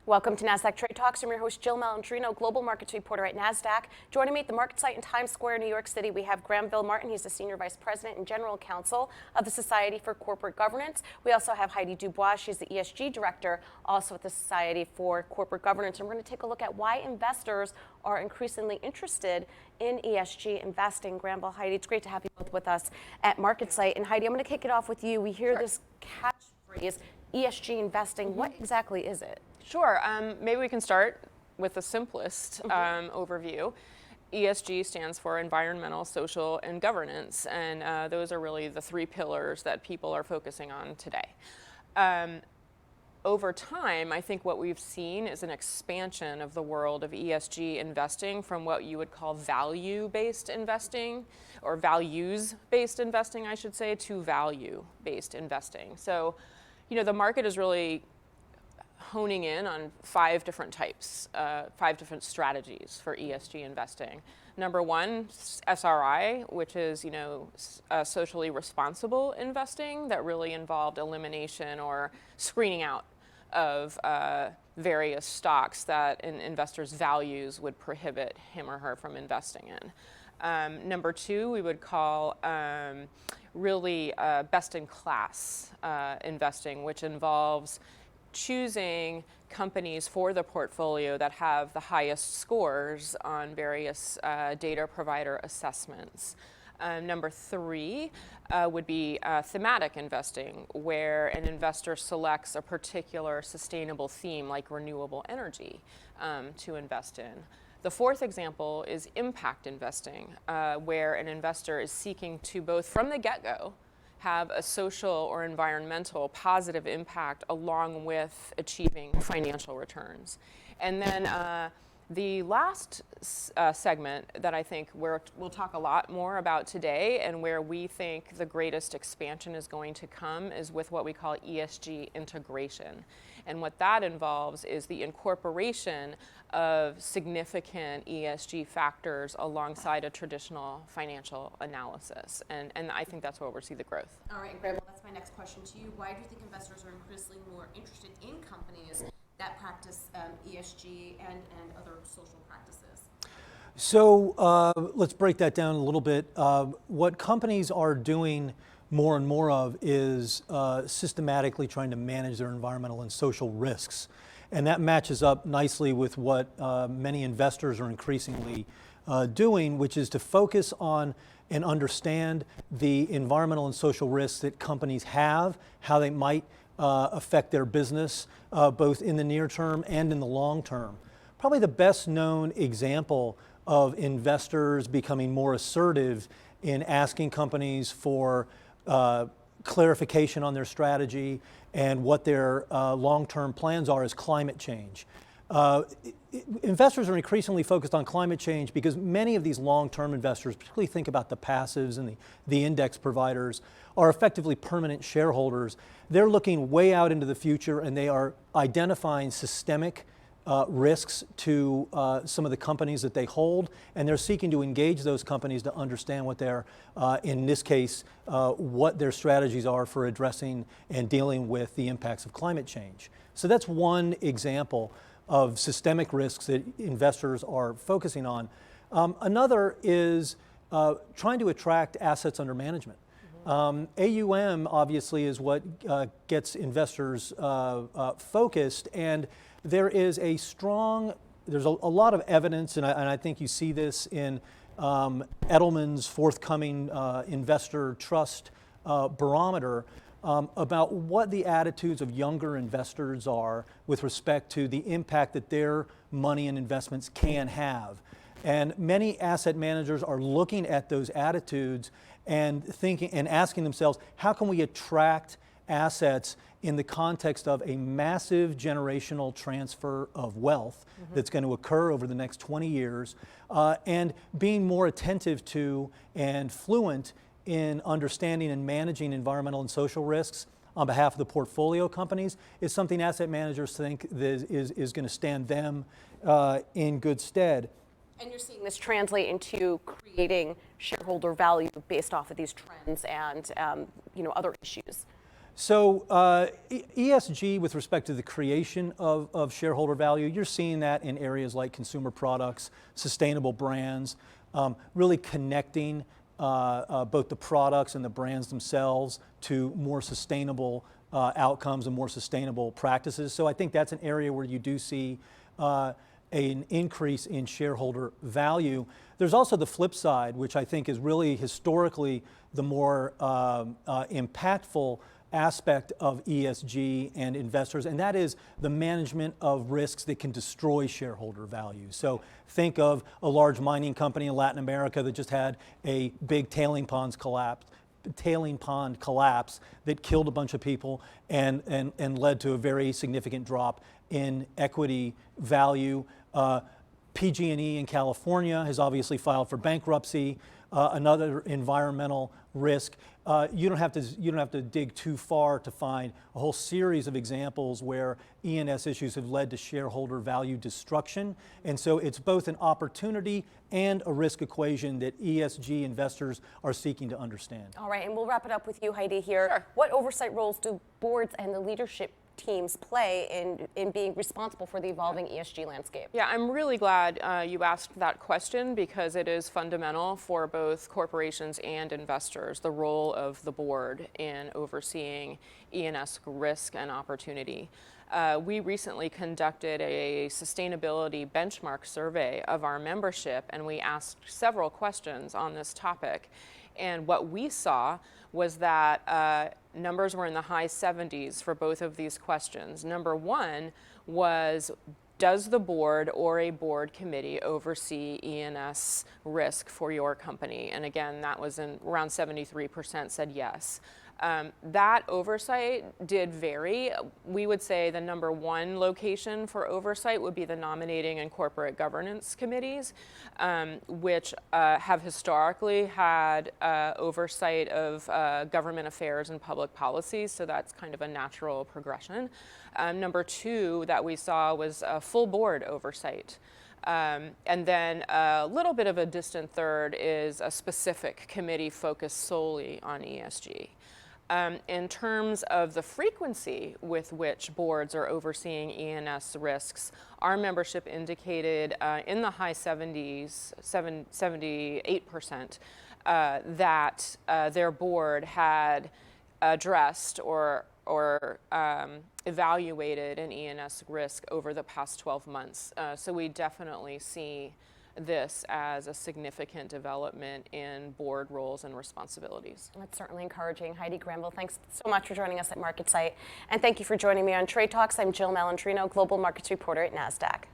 Welcome to Nasdaq Trade Talks. I'm your host, Jill Malandrino, global markets reporter at Nasdaq. Joining me at the market site in Times Square, New York City, we have Granville Martin. He's the Senior Vice President and General Counsel of the Society for Corporate Governance. We also have Heidi DuBois. She's the ESG Director, also at the Society for Corporate Governance. And we're going to take a look at why investors are increasingly interested in ESG investing. Granville, Heidi, it's great to have you both with us at MarketSite. And Heidi, I'm going to kick it off with you. We hear this catchphrase, ESG investing. What exactly is it? Sure. Maybe we can start with the simplest overview. ESG stands for environmental, social, and governance, and those are really the three pillars that people are focusing on today. Over time, I think what we've seen is an expansion of the world of ESG investing from what you would call value-based investing, or values-based investing, I should say, to value-based investing. So, the market is really honing in on five different types, five different strategies for ESG investing. Number one, SRI, which is, socially responsible investing that really involved elimination or screening out of various stocks that an investor's values would prohibit him or her from investing in. Number two, we would call really best-in-class investing, which involves choosing companies for the portfolio that have the highest scores on various data provider assessments. Number three would be thematic investing, where an investor selects a particular sustainable theme like renewable energy to invest in. The fourth example is impact investing, where an investor is seeking to both from the get-go have a social or environmental positive impact along with achieving financial returns. And then the last segment that I think we'll talk a lot more about today, and where we think the greatest expansion is going to come, is with what we call ESG integration. And what that involves is the incorporation of significant ESG factors alongside a traditional financial analysis. And I think that's where we'll see the growth. All right, Granville, that's my next question to you. Why do you think investors are increasingly more interested in companies that practice ESG and other social practices? So let's break that down a little bit. What companies are doing more and more of is systematically trying to manage their environmental and social risks. And that matches up nicely with what many investors are increasingly doing, which is to focus on and understand the environmental and social risks that companies have, how they might affect their business, both in the near term and in the long term. Probably the best known example of investors becoming more assertive in asking companies for clarification on their strategy and what their long-term plans are is climate change. Investors are increasingly focused on climate change because many of these long-term investors, particularly think about the passives and the index providers, are effectively permanent shareholders. They're looking way out into the future, and they are identifying systemic risks to some of the companies that they hold, and they're seeking to engage those companies to understand what their, in this case, what their strategies are for addressing and dealing with the impacts of climate change. So that's one example of systemic risks that investors are focusing on. Another is trying to attract assets under management. AUM obviously is what gets investors focused, and there is there's a lot of evidence, and I think you see this in Edelman's forthcoming investor trust barometer, about what the attitudes of younger investors are with respect to the impact that their money and investments can have. And many asset managers are looking at those attitudes and thinking and asking themselves, how can we attract assets in the context of a massive generational transfer of wealth that's going to occur over the next 20 years, and being more attentive to and fluent in understanding and managing environmental and social risks on behalf of the portfolio companies is something asset managers think that is going to stand them in good stead. And you're seeing this translate into creating shareholder value based off of these trends and other issues. So ESG with respect to the creation of shareholder value, you're seeing that in areas like consumer products, sustainable brands, really connecting both the products and the brands themselves to more sustainable outcomes and more sustainable practices. So I think that's an area where you do see an increase in shareholder value. There's also the flip side, which I think is really historically the more impactful aspect of ESG and investors, and that is the management of risks that can destroy shareholder value. So think of a large mining company in Latin America that just had a big tailing pond collapse that killed a bunch of people and led to a very significant drop in equity value. PG&E in California has obviously filed for bankruptcy. Another environmental risk. You don't have to dig too far to find a whole series of examples where E&S issues have led to shareholder value destruction. And so it's both an opportunity and a risk equation that ESG investors are seeking to understand. All right, and we'll wrap it up with you, Heidi, here. Sure. What oversight roles do boards and the leadership teams play in being responsible for the evolving ESG landscape? Yeah, I'm really glad you asked that question because it is fundamental for both corporations and investors, the role of the board in overseeing E&S risk and opportunity. We recently conducted a sustainability benchmark survey of our membership, and we asked several questions on this topic. And what we saw was that numbers were in the high 70s for both of these questions. Number one was, does the board or a board committee oversee E&S risk for your company? And again, that was around 73% said yes. That oversight did vary. We would say the number one location for oversight would be the nominating and corporate governance committees, which have historically had oversight of government affairs and public policies, so that's kind of a natural progression. Number two that we saw was full board oversight. And then a little bit of a distant third is a specific committee focused solely on ESG. In terms of the frequency with which boards are overseeing E&S risks, our membership indicated in the high 70s, 78%, that their board had addressed or evaluated an E&S risk over the past 12 months. So we definitely see this as a significant development in board roles and responsibilities. That's certainly encouraging. Heidi, Granville, thanks so much for joining us at Marketsite. And thank you for joining me on Trade Talks. I'm Jill Malandrino, Global Markets Reporter at Nasdaq.